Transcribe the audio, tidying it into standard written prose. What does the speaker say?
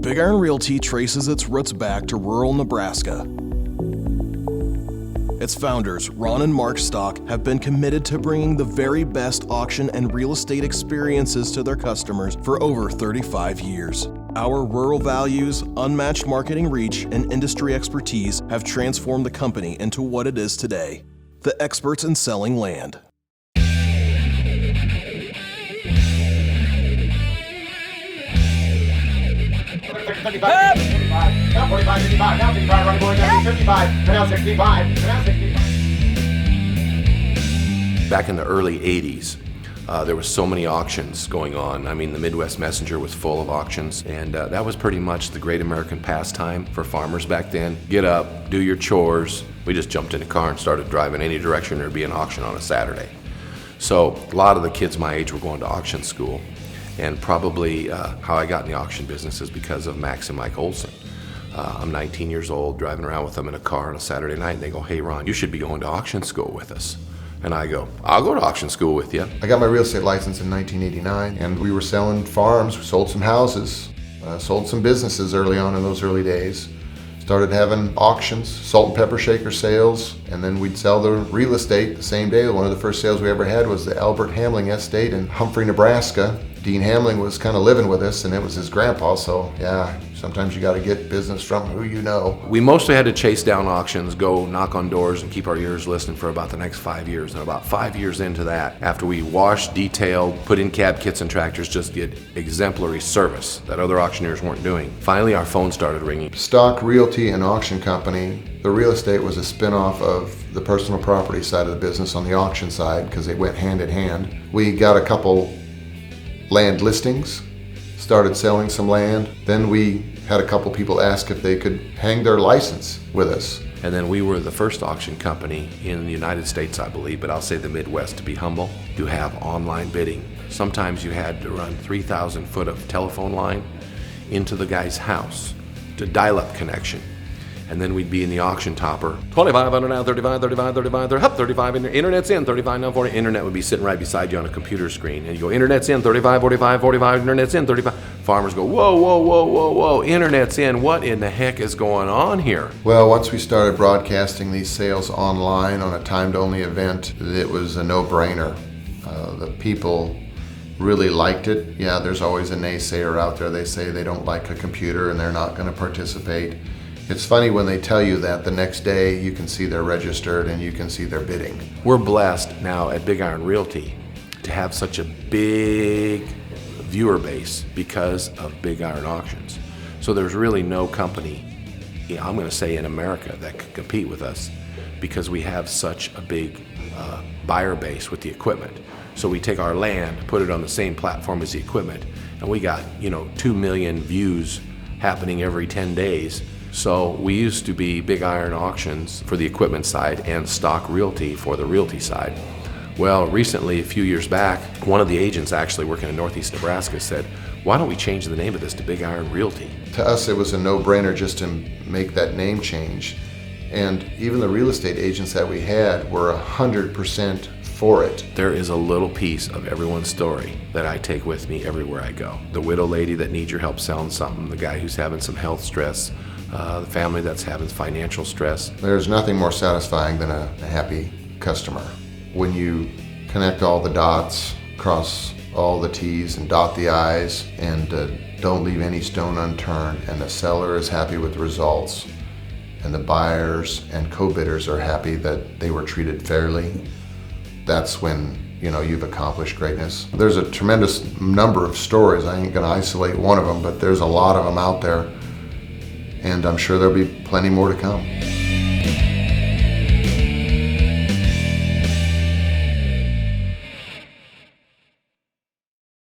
Big Iron Realty traces its roots back to rural Nebraska. Its founders, Ron and Mark Stock, have been committed to bringing the very best auction and real estate experiences to their customers for over 35 years. Our rural values, unmatched marketing reach, and industry expertise have transformed the company into what it is today, the experts in selling land. Back in the early 80s, there was so many auctions going on. I mean, the Midwest Messenger was full of auctions, and that was pretty much the great American pastime for farmers back then. Get up, do your chores. We just jumped in a car and started driving any direction there'd be an auction on a Saturday. So a lot of the kids my age were going to auction school, and probably how I got in the auction business is because of Max and Mike Olson. I'm 19 years old, driving around with them in a car on a Saturday night, and they go, "Hey Ron, you should be going to auction school with us." And I go, "I'll go to auction school with you." I got my real estate license in 1989, and we were selling farms. We sold some houses, sold some businesses early on in those early days. Started having auctions, salt and pepper shaker sales, and then we'd sell the real estate the same day. One of the first sales we ever had was the Albert Hamling estate in Humphrey, Nebraska. Dean Hamling was kind of living with us, and it was his grandpa, so yeah, sometimes you got to get business from who you know. We mostly had to chase down auctions, go knock on doors, and keep our ears listening for about the next 5 years. And about 5 years into that, after we washed, detailed, put in cab kits and tractors, just did exemplary service that other auctioneers weren't doing, finally our phone started ringing. Stock Realty and Auction Company, the real estate was a spin-off of the personal property side of the business on the auction side because they went hand in hand. We got a couple land listings, started selling some land. Then we had a couple people ask if they could hang their license with us. And then we were the first auction company in the United States, I believe, but I'll say the Midwest to be humble, to have online bidding. Sometimes you had to run 3,000 foot of telephone line into the guy's house to dial-up connection. And then we'd be in the auction topper, 25 under now, 35, 35, 35, they're up 35, internet's in, 35 now, 40. Internet would be sitting right beside you on a computer screen. And you go, internet's in, 35, 45, 45, internet's in, 35. Farmers go, whoa, whoa, whoa, whoa, whoa, internet's in, what in the heck is going on here? Well, once we started broadcasting these sales online on a timed-only event, it was a no-brainer. The people really liked it. Yeah, there's always a naysayer out there. They say they don't like a computer and they're not going to participate. It's funny when they tell you that the next day you can see they're registered and you can see they're bidding. We're blessed now at Big Iron Realty to have such a big viewer base because of Big Iron Auctions. So there's really no company, I'm going to say in America, that can compete with us because we have such a big buyer base with the equipment. So we take our land, put it on the same platform as the equipment, and we got 2 million views happening every 10 days. So we used to be Big Iron Auctions for the equipment side and Stock Realty for the realty side. Well, recently, a few years back, one of the agents actually working in Northeast Nebraska said, "Why don't we change the name of this to Big Iron Realty?" To us, it was a no-brainer just to make that name change. And even the real estate agents that we had were 100% for it. There is a little piece of everyone's story that I take with me everywhere I go. The widow lady that needs your help selling something, the guy who's having some health stress, the family that's having financial stress. There's nothing more satisfying than a happy customer. When you connect all the dots, cross all the T's and dot the I's, and don't leave any stone unturned, and the seller is happy with the results, and the buyers and co-bidders are happy that they were treated fairly, that's when you've accomplished greatness. There's a tremendous number of stories. I ain't gonna isolate one of them, but there's a lot of them out there, and I'm sure there'll be plenty more to come.